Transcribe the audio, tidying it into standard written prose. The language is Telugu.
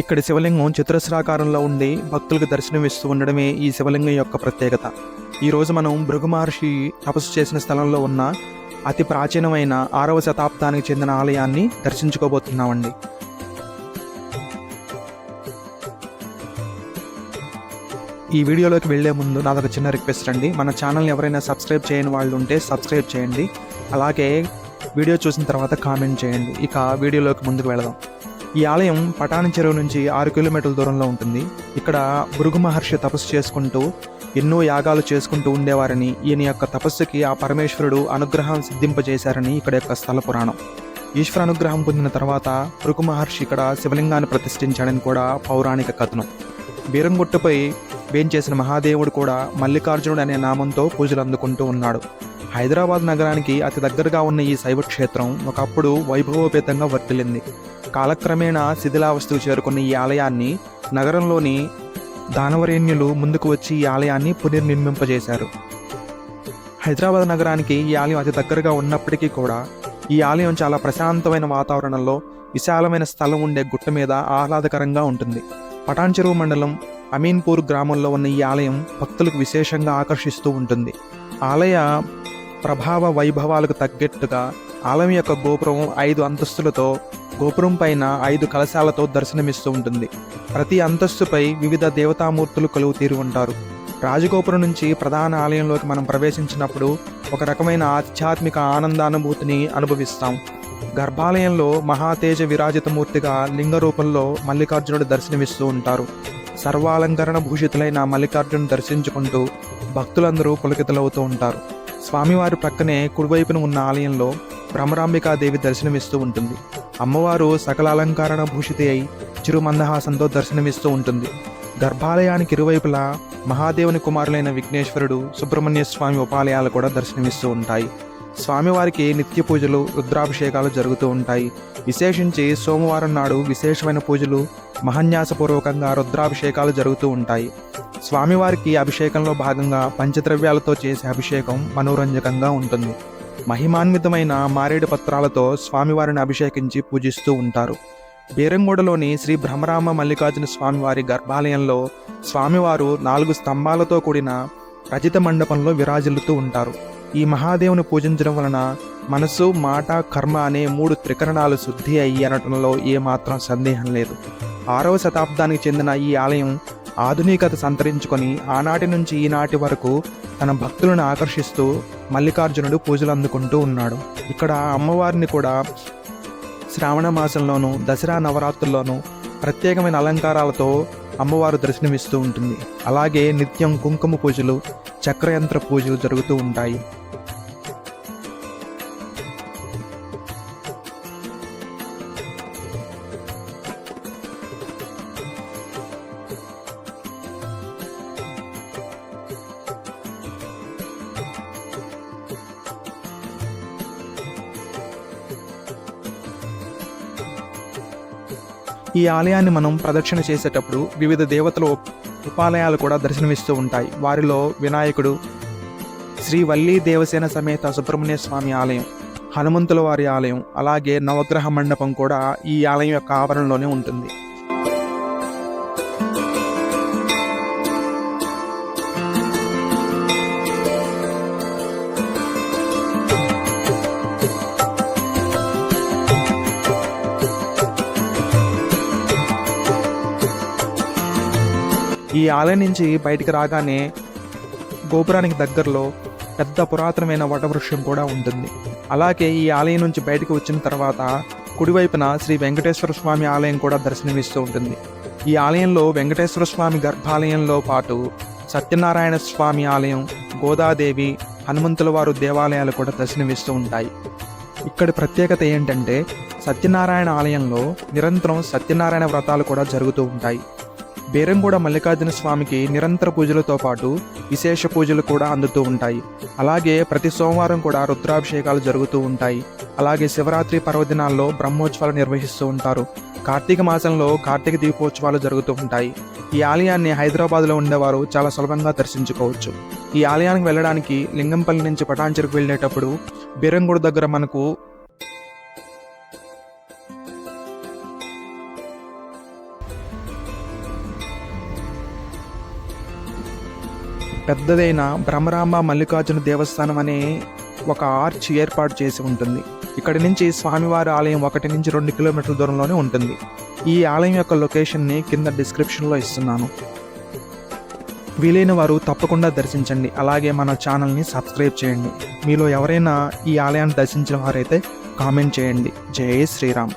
ఇక్కడి శివలింగం చతురస్రాకారంలో ఉండి భక్తులకు దర్శనమిస్తూ ఉండడమే ఈ శివలింగం యొక్క ప్రత్యేకత. ఈరోజు మనం భృగు మహర్షి తపస్సు చేసిన స్థలంలో ఉన్న అతి ప్రాచీనమైన 6వ శతాబ్దానికి చెందిన ఆలయాన్ని దర్శించుకోబోతున్నామండి. ఈ వీడియోలోకి వెళ్లే ముందు నాదొక చిన్న రిక్వెస్ట్ అండి. మన ఛానల్ని ఎవరైనా సబ్స్క్రైబ్ చేయని వాళ్ళు ఉంటే సబ్స్క్రైబ్ చేయండి. అలాగే వీడియో చూసిన తర్వాత కామెంట్ చేయండి. ఇక వీడియోలోకి ముందుకు వెళదాం. ఈ ఆలయం పటాని చెరువు నుంచి 6 కిలోమీటర్ల దూరంలో ఉంటుంది. ఇక్కడ భృగు మహర్షి తపస్సు చేసుకుంటూ ఎన్నో యాగాలు చేసుకుంటూ ఉండేవారని, ఈయన యొక్క తపస్సుకి ఆ పరమేశ్వరుడు అనుగ్రహం సిద్ధింపజేశారని ఇక్కడ యొక్క స్థల పురాణం. ఈశ్వర అనుగ్రహం పొందిన తర్వాత భృగు మహర్షి ఇక్కడ శివలింగాన్ని ప్రతిష్ఠించాడని కూడా పౌరాణిక కథనం. బీరంగుట్టపై వేంచేసిన మహాదేవుడు కూడా మల్లికార్జునుడు అనే నామంతో పూజలు అందుకుంటూ ఉన్నాడు. హైదరాబాద్ నగరానికి అతి దగ్గరగా ఉన్న ఈ శైవ క్షేత్రం ఒకప్పుడు వైభవోపేతంగా వర్తిల్లింది. కాలక్రమేణా శిథిలావస్థకు చేరుకున్న ఈ ఆలయాన్ని నగరంలోని దానవరేణ్యులు ముందుకు వచ్చి ఈ ఆలయాన్ని పునర్నిర్మింపజేశారు. హైదరాబాద్ నగరానికి ఈ ఆలయం అతి దగ్గరగా ఉన్నప్పటికీ కూడా ఈ ఆలయం చాలా ప్రశాంతమైన వాతావరణంలో విశాలమైన స్థలం ఉండే గుట్ట మీద ఆహ్లాదకరంగా ఉంటుంది. పటాన్ చెరువు మండలం అమీన్పూర్ గ్రామంలో ఉన్న ఈ ఆలయం భక్తులకు విశేషంగా ఆకర్షిస్తూ ఉంటుంది. ఆలయ ప్రభావ వైభవాలకు తగ్గట్టుగా ఆలయం యొక్క గోపురం 5 అంతస్తులతో, గోపురం పైన 5 కలశాలతో దర్శనమిస్తూ ఉంటుంది. ప్రతి అంతస్తుపై వివిధ దేవతామూర్తులు కొలువు తీరి ఉంటారు. రాజగోపురం నుంచి ప్రధాన ఆలయంలోకి మనం ప్రవేశించినప్పుడు ఒక రకమైన ఆధ్యాత్మిక ఆనందానుభూతిని అనుభవిస్తాం. గర్భాలయంలో మహాతేజ విరాజితమూర్తిగా లింగ రూపంలో మల్లికార్జునుడు దర్శనమిస్తూ ఉంటారు. సర్వాలంకరణ భూషితులైన మల్లికార్జును దర్శించుకుంటూ భక్తులందరూ పులకితలవుతూ ఉంటారు. స్వామివారి ప్రక్కనే కుడివైపున ఉన్న ఆలయంలో భ్రమరాంబికాదేవి దర్శనమిస్తూ ఉంటుంది. అమ్మవారు సకల అలంకరణ భూషితి అయి చిరు మందహాసంతో దర్శనమిస్తూ ఉంటుంది. గర్భాలయానికి ఇరువైపులా మహాదేవుని కుమారులైన విఘ్నేశ్వరుడు, సుబ్రహ్మణ్య స్వామి ఉపాలయాలు కూడా దర్శనమిస్తూ ఉంటాయి. స్వామివారికి నిత్య పూజలు, రుద్రాభిషేకాలు జరుగుతూ ఉంటాయి. విశేషించి సోమవారం నాడు విశేషమైన పూజలు, మహాన్యాసపూర్వకంగా రుద్రాభిషేకాలు జరుగుతూ ఉంటాయి. స్వామివారికి అభిషేకంలో భాగంగా పంచద్రవ్యాలతో చేసే అభిషేకం మనోరంజకంగా ఉంటుంది. మహిమాన్వితమైన మారేడు పత్రాలతో స్వామివారిని అభిషేకించి పూజిస్తూ ఉంటారు. బీరంగూడలోని శ్రీ బ్రహ్మరామ మల్లికార్జున స్వామివారి గర్భాలయంలో స్వామివారు 4 స్తంభాలతో కూడిన రజిత మండపంలో విరాజిల్లుతూ ఉంటారు. ఈ మహాదేవుని పూజించడం వలన మనసు, మాట, కర్మ అనే 3 త్రికరణాలు శుద్ధి అయ్యి అనటంలో ఏమాత్రం సందేహం లేదు. 6వ శతాబ్దానికి చెందిన ఈ ఆలయం ఆధునికత సంతరించుకొని ఆనాటి నుంచి ఈనాటి వరకు తన భక్తులను ఆకర్షిస్తూ మల్లికార్జునుడు పూజలు అందుకుంటూ ఉన్నాడు. ఇక్కడ అమ్మవారిని కూడా శ్రావణ మాసంలోనూ, దసరా నవరాత్రుల్లోనూ ప్రత్యేకమైన అలంకారాలతో అమ్మవారు దర్శనమిస్తూ ఉంటుంది. అలాగే నిత్యం కుంకుమ పూజలు, చక్రయంత్ర పూజలు జరుగుతూ ఉంటాయి. ఈ ఆలయాన్ని మనం ప్రదక్షిణ చేసేటప్పుడు వివిధ దేవతల ఉపాలయాలు కూడా దర్శనమిస్తూ ఉంటాయి. వారిలో వినాయకుడు, శ్రీ వల్లీ దేవసేన సమేత సుబ్రహ్మణ్య స్వామి ఆలయం, హనుమంతుల వారి ఆలయం, అలాగే నవగ్రహ మండపం కూడా ఈ ఆలయం యొక్క ఆవరణలోనే ఉంటుంది. ఈ ఆలయం నుంచి బయటికి రాగానే గోపురానికి దగ్గరలో పెద్ద పురాతనమైన వటవృక్షం కూడా ఉంటుంది. అలాగే ఈ ఆలయం నుంచి బయటకు వచ్చిన తర్వాత కుడివైపున శ్రీ వెంకటేశ్వర స్వామి ఆలయం కూడా దర్శనమిస్తూ ఉంటుంది. ఈ ఆలయంలో వెంకటేశ్వర స్వామి గర్భాలయంలో పాటు సత్యనారాయణ స్వామి ఆలయం, గోదాదేవి, హనుమంతుల వారు దేవాలయాలు కూడా దర్శనమిస్తూ ఉంటాయి. ఇక్కడి ప్రత్యేకత ఏంటంటే సత్యనారాయణ ఆలయంలో నిరంతరం సత్యనారాయణ వ్రతాలు కూడా జరుగుతూ ఉంటాయి. బీరంగూడ మల్లికార్జున స్వామికి నిరంతర పూజలతో పాటు విశేష పూజలు కూడా అందుతూ ఉంటాయి. అలాగే ప్రతి సోమవారం కూడా రుద్రాభిషేకాలు జరుగుతూ ఉంటాయి. అలాగే శివరాత్రి పర్వదినాల్లో బ్రహ్మోత్సవాలు నిర్వహిస్తూ ఉంటారు. కార్తీక మాసంలో కార్తీక దీపోత్సవాలు జరుగుతూ ఉంటాయి. ఈ ఆలయాన్ని హైదరాబాద్లో ఉండేవారు చాలా సులభంగా దర్శించుకోవచ్చు. ఈ ఆలయానికి వెళ్ళడానికి లింగంపల్లి నుంచి పటాన్ చెరుకు వెళ్ళేటప్పుడు బీరంగూడ దగ్గర మనకు పెద్దదైన భ్రమరాంబ మల్లికార్జున దేవస్థానం అనే ఒక ఆర్చ్ ఏర్పాటు చేసి ఉంటుంది. ఇక్కడి నుంచి స్వామివారి ఆలయం 1 నుంచి 2 కిలోమీటర్ల దూరంలోనే ఉంటుంది. ఈ ఆలయం యొక్క లొకేషన్ని కింద డిస్క్రిప్షన్లో ఇస్తున్నాను. వీలైన వారు తప్పకుండా దర్శించండి. అలాగే మన ఛానల్ని సబ్స్క్రైబ్ చేయండి. మీలో ఎవరైనా ఈ ఆలయాన్ని దర్శించిన వారైతే కామెంట్ చేయండి. జై శ్రీరామ్.